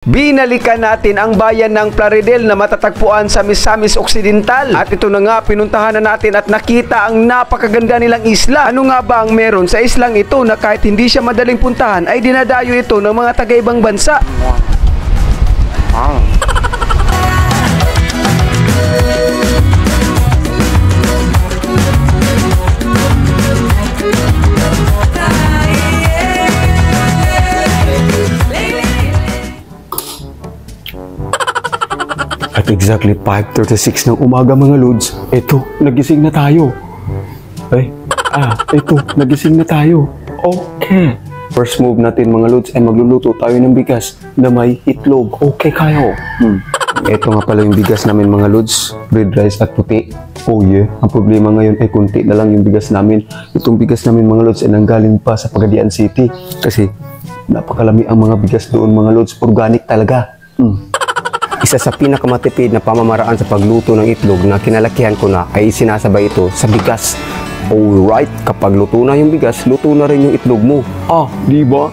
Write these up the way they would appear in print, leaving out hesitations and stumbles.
Binalikan natin ang bayan ng Plaridel na matatagpuan sa Misamis Occidental. At ito na nga, pinuntahan na natin at nakita ang napakaganda nilang isla. Ano nga ba ang meron sa islang ito na kahit hindi siya madaling puntahan ay dinadayo ito ng mga taga-ibang bansa? At exactly 5:36 ng umaga mga lods, eto, nagising na tayo. Nagising na tayo. Okay. First move natin mga lods ay magluluto tayo ng bigas na may itlog. Okay kayo? Ito nga pala yung bigas namin mga lods, red rice at puti. Oh yeah, ang problema ngayon ay kunti na lang yung bigas namin. Itong bigas namin mga lods ay nanggaling pa sa Pagadian City kasi napakalami ang mga bigas doon mga lods, organic talaga. Isa sa pinakamatipid na pamamaraan sa pagluto ng itlog na kinalakihan ko na ay sinasabay ito sa bigas. Alright, kapag luto na yung bigas, luto na rin yung itlog mo. Di ba?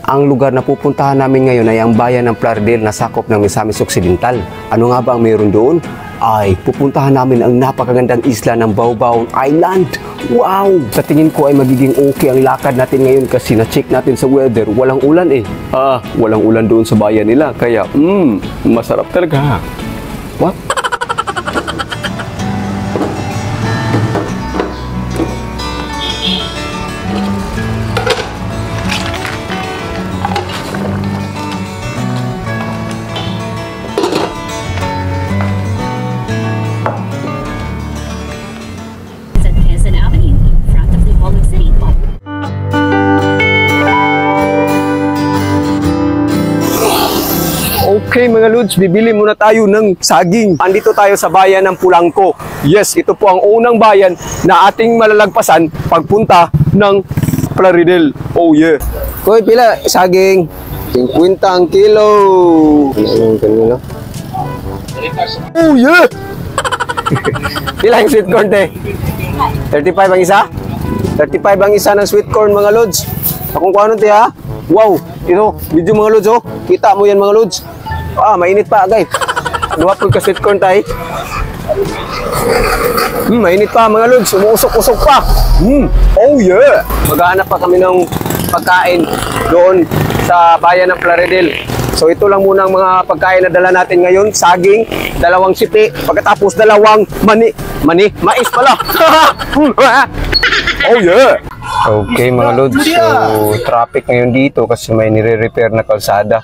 Ang lugar na pupuntahan namin ngayon ay ang bayan ng Plaridel na sakop ng Misamis Occidental. Ano nga ba ang mayroon doon? Ay pupuntahan namin ang napakagandang isla ng Baobaon Island. Wow! Sa tingin ko ay magiging okay ang lakad natin ngayon kasi na-check natin sa weather. Walang ulan eh. Walang ulan doon sa bayan nila. Kaya, masarap talaga. What? Okay mga lods, bibili muna tayo ng saging. Andito tayo sa bayan ng Pulangco. Yes, ito po ang unang bayan na ating malalagpasan pagpunta ng Plaridel. Oh yeah. Koy, pila saging? 50 ang kilo. Oh yeah. Pila yung sweet corn te? 35 ang isa? 35 ang isa ng sweet corn mga lods. Akong kuha nun te ha? Wow, ito, video mga lods oh. Kita mo yan mga lods. Mainit pa guys. Duwa po ka sweet corn tayo. Mainit pa mga lods. Umuusok-usok pa. Oh yeah. Maghahanap pa kami ng pagkain doon sa bayan ng Plaridel. So ito lang muna ang mga pagkain na dala natin ngayon. Saging, dalawang siti, pagkatapos dalawang mais pala. Oh yeah. Okay mga lods. So traffic ngayon dito kasi may nire-repair na kalsada.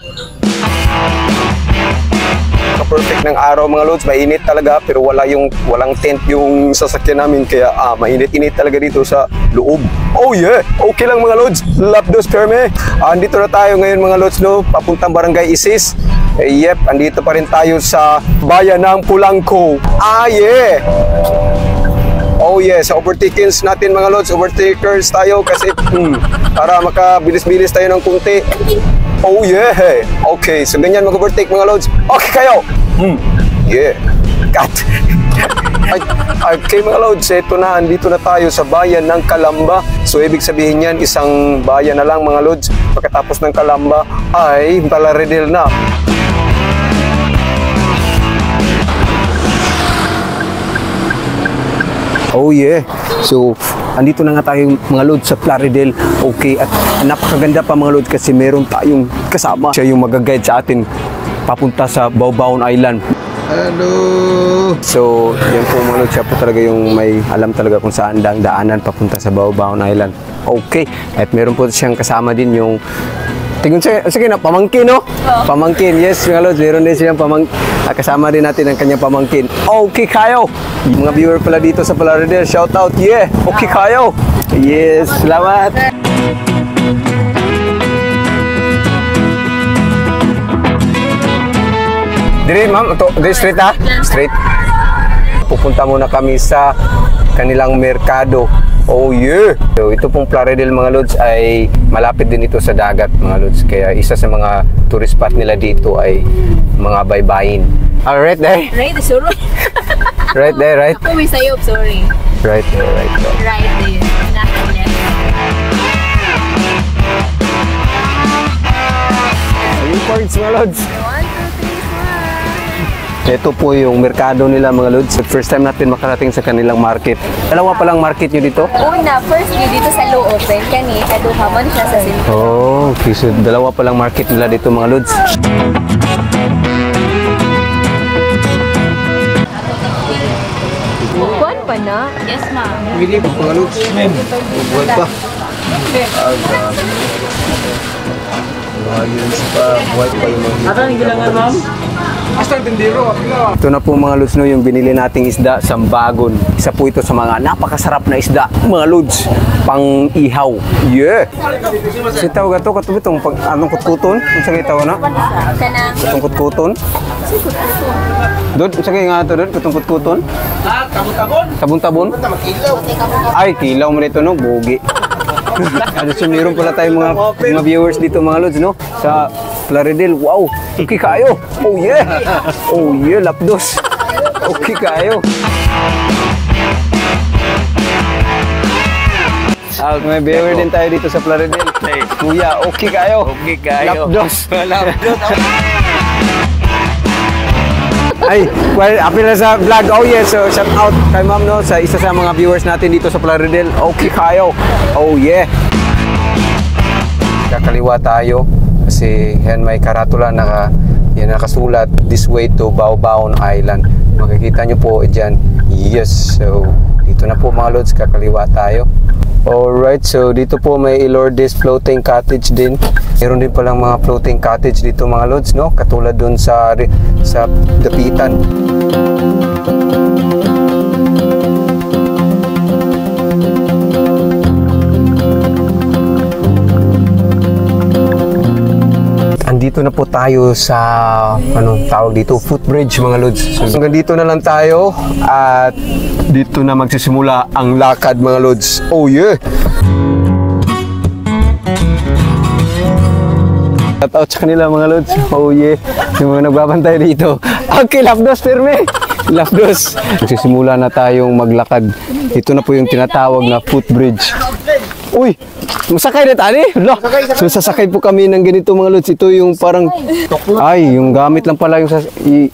Perfect ng araw mga lods, mainit talaga pero walang tent yung sasakyan namin kaya mainit-init talaga dito sa loob. Oh yeah, okay lang mga lods, love those perme. Andito na tayo ngayon mga lods no, papuntang Barangay Isis. Yep, andito pa rin tayo sa bayan ng Pulangco. Yeah. Oh yeah, sa overtakings natin mga lods, overtakers tayo kasi para makabilis-bilis tayo ng kunti. Oh yeah. Okay, so ganyan mag-overtake mga lods. Okay kayo. Yeah. Cut. Okay mga lods, ito na, andito na tayo sa bayan ng Calamba. So ibig sabihin yan, isang bayan na lang mga lods. Pagkatapos ng Calamba ay Plaridel na. Oh yeah. So, andito na nga tayo mga lods sa Plaridel. Okay, at napakaganda pa mga lods kasi meron tayong kasama. Siya yung mag-guide sa atin papunta sa Baobaon Island. Hello! So, yan po mga lods, siya po talaga yung may alam talaga kung saan daanan papunta sa Baobaon Island. Okay, at meron po siyang kasama din yung sige na, pamangkin, no? Pamangkin, yes, mga lods, meron din siyang kasama din natin ang kanyang pamangkin. Okay kayo! Yung mga viewer pala dito sa Plaridel, shout out, yeah! Okay kayo! Yes, salamat! Dire, ma'am, dire street ha? Street. Pupunta muna kami sa kanilang merkado. Oh yeah! So ito pong Plaridel mga lods ay malapit din ito sa dagat mga lods. Kaya isa sa mga tourist spot nila dito ay mga baybayin. Right there. Right, sorry. Right there, right? Ako may sayop, sorry. Right there, right there. Right there. Nakakulit. Yung points mga lods. 1, 2, 3, smile. Ito po yung merkado nila mga lods. First time natin makarating sa kanilang market. Dalawa palang market nyo dito? Una, first yun dito sa low open. Kani, kaduha man siya sa city. Oh, okay. So dalawa palang market nila dito mga lods. Kuan pa na? Yes, ma'am. Willy, mga lods. Buwan pa. Ito na po mga lods no, yung binili nating isda, sambagon. Isa po ito sa mga napakasarap na isda, mga lods, pang ihaw. Yeah! Si tawag ito, katubit itong anong kutkuton? Ang sagay tawag na? Kanang. Itong kutkuton? Dod, ang sagay nga ito, Dod, itong kutkuton? Tabon-tabon? Ay, kilaw mo nito no, bugi. So meron pala tayong mga viewers dito mga lods no sa Plaridel. Wow, okay kayo. Oh yeah. Oh yeah, lapdos. Okay kayo. May viewer din tayo dito sa Plaridel. Kuya, okay kayo. Okay kayo. Lapdos. Lapdos. Ay, well, apil na sa vlog. Oh yes, so shout out kay ma'am no, sa isa sa mga viewers natin dito sa Plaridel. Okay kayo. Oh yeah. Kakaliwa tayo kasi yan may karatula na yan nakasulat this way to Baobaon Island. Makikita nyo po dyan. Yes, so dito na po mga lods, kakaliwa tayo. Alright, so dito po may Ilordes floating cottage din. Meron din palang mga floating cottage dito mga lods, no? Katulad dun sa Dapitan. Andito na po tayo sa anong tawag dito, footbridge mga lods. So hanggang dito na lang tayo at dito na magsisimula ang lakad mga lods. Oh yeah. Shout out sa kanila mga lods. Oh yeah. Yung mga nagbabantay dito. Okay, lapdos firme. Lapdos. Magsisimula na tayong maglakad. Ito na po yung tinatawag na footbridge. Uy, masakay na tani? So sasakay po kami ng ganito mga lods. Ito yung parang, ay, yung gamit lang pala yung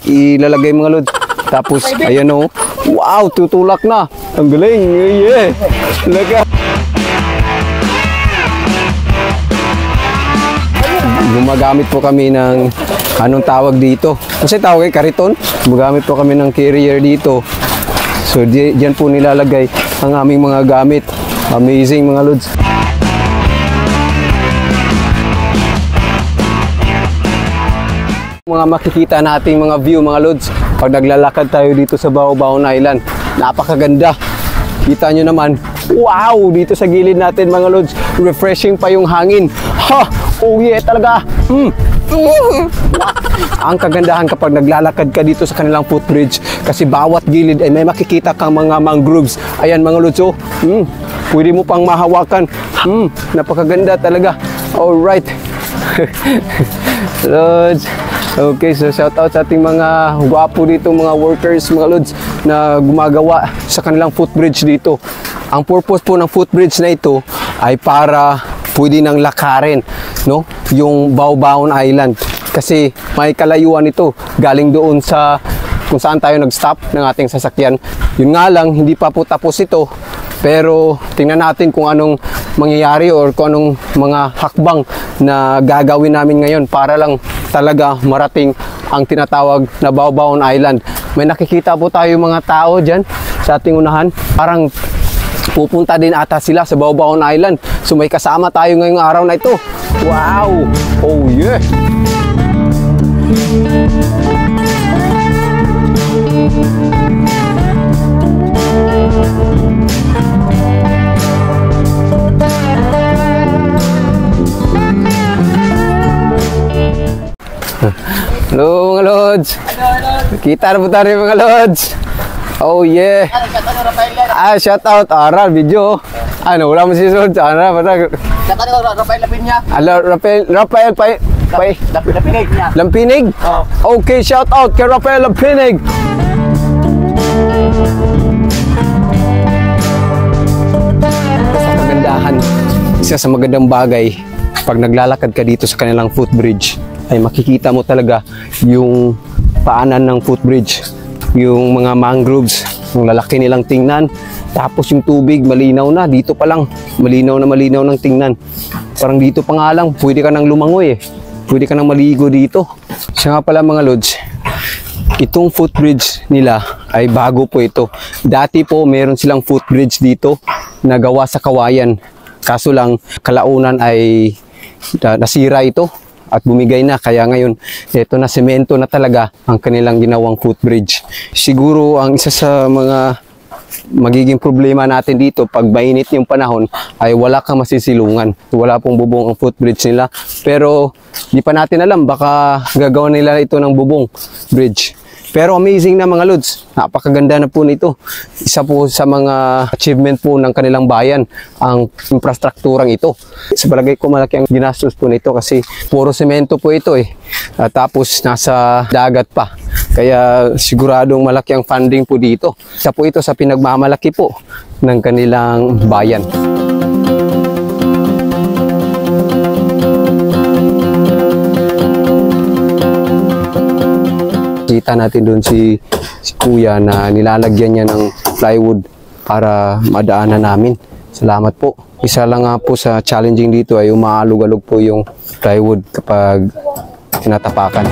ilalagay mga lods. Tapos, ayan o. Wow, tutulak na. Ang galing. Yeah. Laga. Gumagamit po kami ng, anong tawag dito? Kasi tawag ay kariton. Gumagamit po kami ng carrier dito. So, diyan po nilalagay ang aming mga gamit. Amazing mga lods. Mga makikita nating mga view mga lods pag naglalakad tayo dito sa Baobaon Island. Napakaganda. Kita nyo naman. Wow! Dito sa gilid natin mga lods. Refreshing pa yung hangin. Ha! Oh yeah talaga. Ang kagandahan kapag naglalakad ka dito sa kanilang footbridge kasi bawat gilid ay may makikita kang mga mangroves. Ayan mga lods oh. Pwede mo pang mahawakan. Napakaganda talaga. Alright. Lods. Okay, so shout out sa ating mga gwapo dito, mga workers, mga lods na gumagawa sa kanilang footbridge dito. Ang purpose po ng footbridge na ito ay para pwede nang lakarin, no? Yung Baobaon Island. Kasi may kalayuan ito galing doon sa kung saan tayo nag-stop ng ating sasakyan. Yun nga lang, hindi pa po tapos ito. Pero tingnan natin kung anong mangyayari or kung anong mga hakbang na gagawin namin ngayon para lang talaga marating ang tinatawag na Baobaon Island. May nakikita po tayo mga tao dyan sa ating unahan. Parang pupunta din ata sila sa Baobaon Island. So may kasama tayo ngayong araw na ito. Wow! Oh yeah! Hello mga lods. Kita na po tayo mga lods. Oh yeah. Shout out Aral video. Ano, wala mo sisunod. Ano, basta. Kata ni Rafael Lapinya. Ala, Rafael, Lapinig niya. Lampinig? Okay, shout out kay Rafael Lampinig. Sa kagandahan, isa sa magandang bagay, pag naglalakad ka dito sa kanilang footbridge, ay makikita mo talaga yung paanan ng footbridge, yung mga mangroves, yung lalaki nilang tingnan, tapos yung tubig malinaw na, dito pa lang malinaw ng tingnan. Parang dito pa nga lang, pwede ka nang lumangoy pwede ka nang maligo dito. Siya nga pala mga lods, itong footbridge nila ay bago po ito. Dati po meron silang footbridge dito na gawa sa kawayan, kaso lang kalaunan ay nasira ito at bumigay na, kaya ngayon ito na, semento na talaga ang kanilang ginawang footbridge. Siguro ang isa sa mga magiging problema natin dito pag mainit yung panahon ay wala kang masisilungan, wala pong bubong ang footbridge nila, pero di pa natin alam, baka gagawa nila ito ng bubong bridge. Pero amazing na mga lods, napakaganda na po nito. Isa po sa mga achievement po ng kanilang bayan ang infrastrukturang ito. Sa palagay ko malaki ang ginastos po nito kasi puro semento po ito tapos nasa dagat pa. Kaya siguradong malaki ang funding po dito. Isa po ito sa pinagmamalaki po ng kanilang bayan. Kita natin doon si kuya na nilalagyan niya ng plywood para madaanan namin. Salamat po. Isa lang nga po sa challenging dito ay umaalog-alog po yung plywood kapag tinatapakan.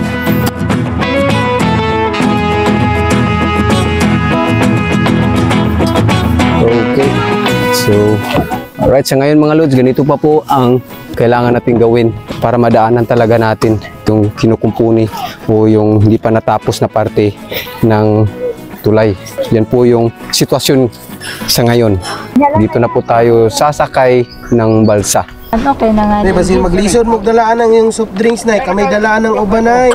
Okay. So, alright. Sa ngayon mga lods, ganito pa po ang kailangan natin gawin para madaanan talaga natin yung kinukumpuni o yung hindi pa natapos na parte ng tulay. Yan po yung sitwasyon sa ngayon. Dito na po tayo sasakay ng balsa. Ano kay na nga? Di ba sila maglisod, magdalaan ng yung soft drinks na, kamay dalaan ng ubanay.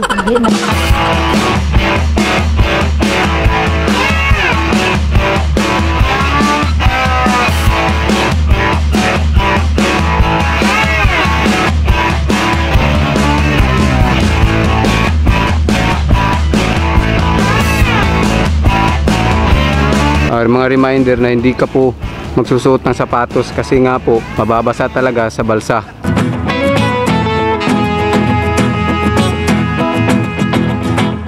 Mga reminder na hindi ka po magsusuot ng sapatos kasi nga po mababasa talaga sa balsa.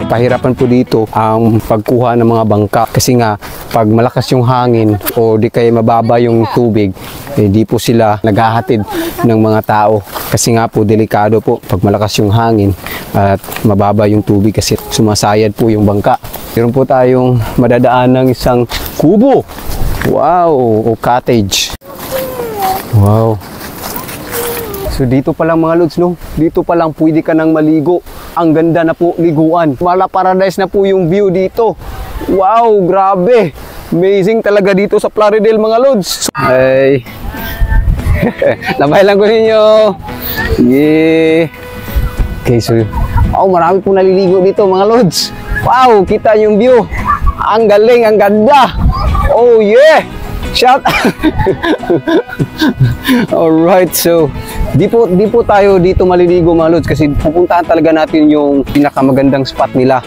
Kahirapan po dito ang pagkuha ng mga bangka kasi nga pag malakas yung hangin o di kaya mababa yung tubig, di po sila naghahatid ng mga tao kasi nga po delikado po pag malakas yung hangin at mababa yung tubig kasi sumasayad po yung bangka. Meron po tayong madadaan ng isang kubo. Wow! O cottage. Wow! So dito pa lang mga lods, no? Dito pa lang pwede ka nang maligo. Ang ganda na po liguan. Mala paradise na po yung view dito. Wow! Grabe! Amazing talaga dito sa Plaridel mga lods. Ay! Labay lang ko ninyo. Yeah! Okay, so marami po naliligo dito mga lods. Wow, kita yung view. Ang galing, ang ganda. Oh yeah. Shout. Alright, so di po tayo dito maliligo mga lods kasi pupuntahan talaga natin yung pinakamagandang spot nila.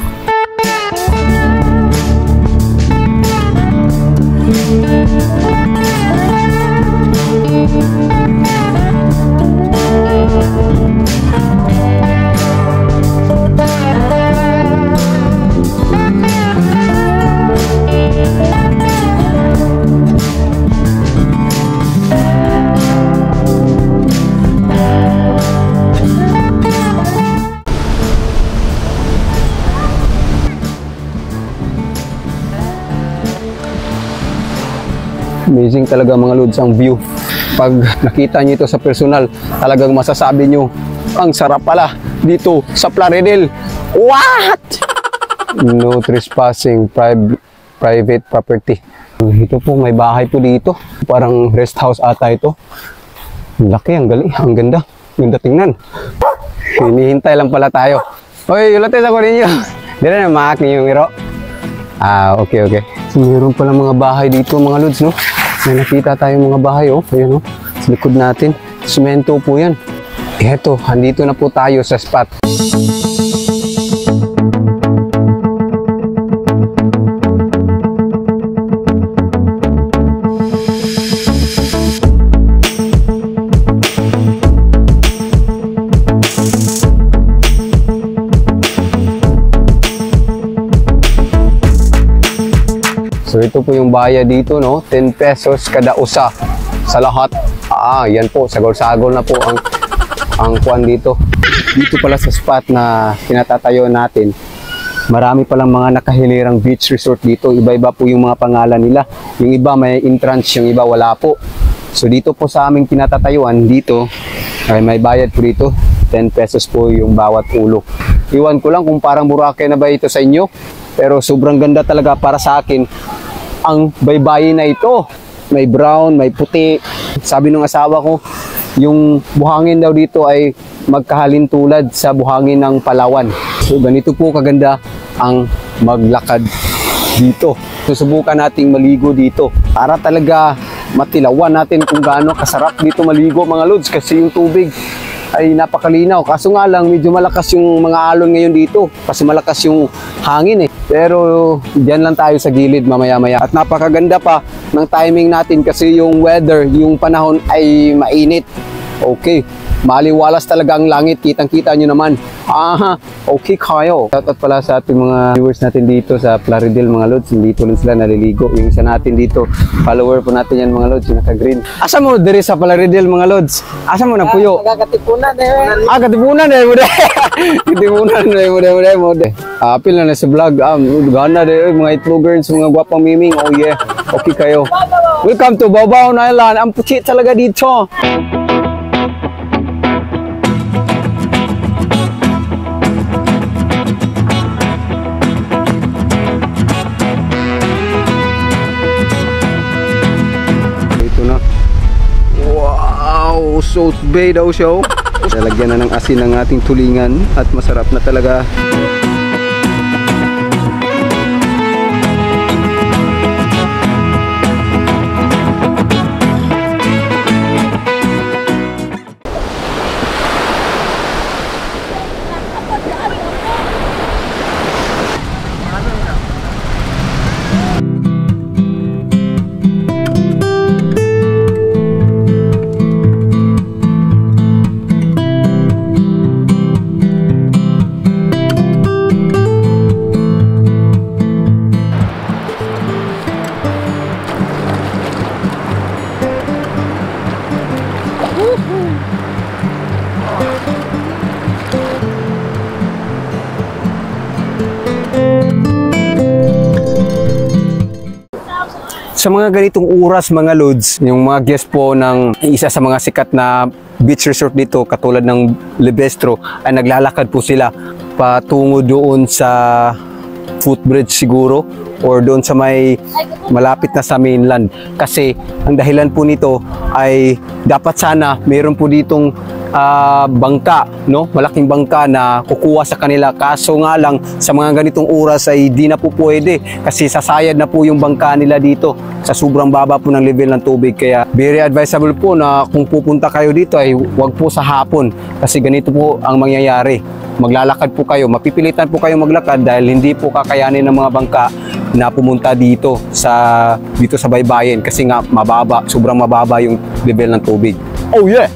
Amazing talaga mga lods ang view. Pag nakita nyo ito sa personal, talagang masasabi nyo, ang sarap pala dito sa Plaridel. What? No trespassing, private property. Ito po, may bahay po dito. Parang rest house ata ito. Ang laki, ang galing, ang ganda. Ganda tingnan. Hinihintay lang pala tayo. Hoy, ulates ako ninyo. Hindi na maak niyo yung iro. Okay. So, meron pala mga bahay dito mga lods, no? May nakita tayong mga bahay, oh. Ayan, oh. Sa likod natin. Semento po yan. Eto, andito na po tayo sa spot. So ito po yung bayad dito, no? 10 pesos kada usa sa lahat. Yan po, sagol-sagol na po ang kuan dito. Dito pala sa spot na pinatatayo natin. Marami palang mga nakahilirang beach resort dito. Iba-iba po yung mga pangalan nila. Yung iba may entrance, yung iba wala po. So dito po sa aming pinatatayuan, dito ay may bayad po dito. 10 pesos po yung bawat ulo. Iwan ko lang kung parang Boracay na ba ito sa inyo. Pero sobrang ganda talaga para sa akin ang baybayin na ito. May brown, may puti. Sabi ng asawa ko, yung buhangin daw dito ay magkahalin tulad sa buhangin ng Palawan. So ganito po kaganda ang maglakad dito. Susubukan nating maligo dito para talaga matilawan natin kung gaano kasarap dito maligo mga lods, kasi yung tubig ay napakalinaw. Kaso nga lang medyo malakas yung mga alon ngayon dito kasi malakas yung hangin eh. Pero diyan lang tayo sa gilid mamaya-maya. At napakaganda pa ng timing natin kasi yung weather, yung panahon ay mainit. Okay, maliwalas talaga ang langit, kitang-kita nyo naman. Okay kayo. Shoutout pala sa ating mga viewers natin dito sa Plaridel mga lods. Dito lang sila naliligo. Yung isa natin dito, follower po natin yan mga lods, yung naka-green. Asa mo diri sa Plaridel mga lods? Asa mo nagpuyo? Katipunan Katipunan eh mo de. Katipunan eh mo de. Apil na sa vlog. Gana de mga itlogers, mga gwapang miming. Oh yeah. Okay kayo. Welcome to Bawbaon Island. Ang puti talaga dito. Salt Bay daw siya. Lalagyan na ng asin ng ating tulingan at masarap na talaga. Sa mga ganitong oras mga lods, yung mga guest po ng isa sa mga sikat na beach resort dito katulad ng Libestro ay naglalakad po sila patungo doon sa footbridge siguro or doon sa may malapit na sa mainland, kasi ang dahilan po nito ay dapat sana mayroon po ditong bangka, no? Malaking bangka na kukuha sa kanila, kaso nga lang sa mga ganitong oras ay di na po pwede kasi sasayad na po yung bangka nila dito sa sobrang baba po ng level ng tubig. Kaya very advisable po na kung pupunta kayo dito ay wag po sa hapon kasi ganito po ang mangyayari. Maglalakad po kayo, mapipilitan po kayo maglakad dahil hindi po kakayanin ng mga bangka na pumunta dito sa baybayin kasi nga mababa, sobrang mababa yung level ng tubig. Oh yeah.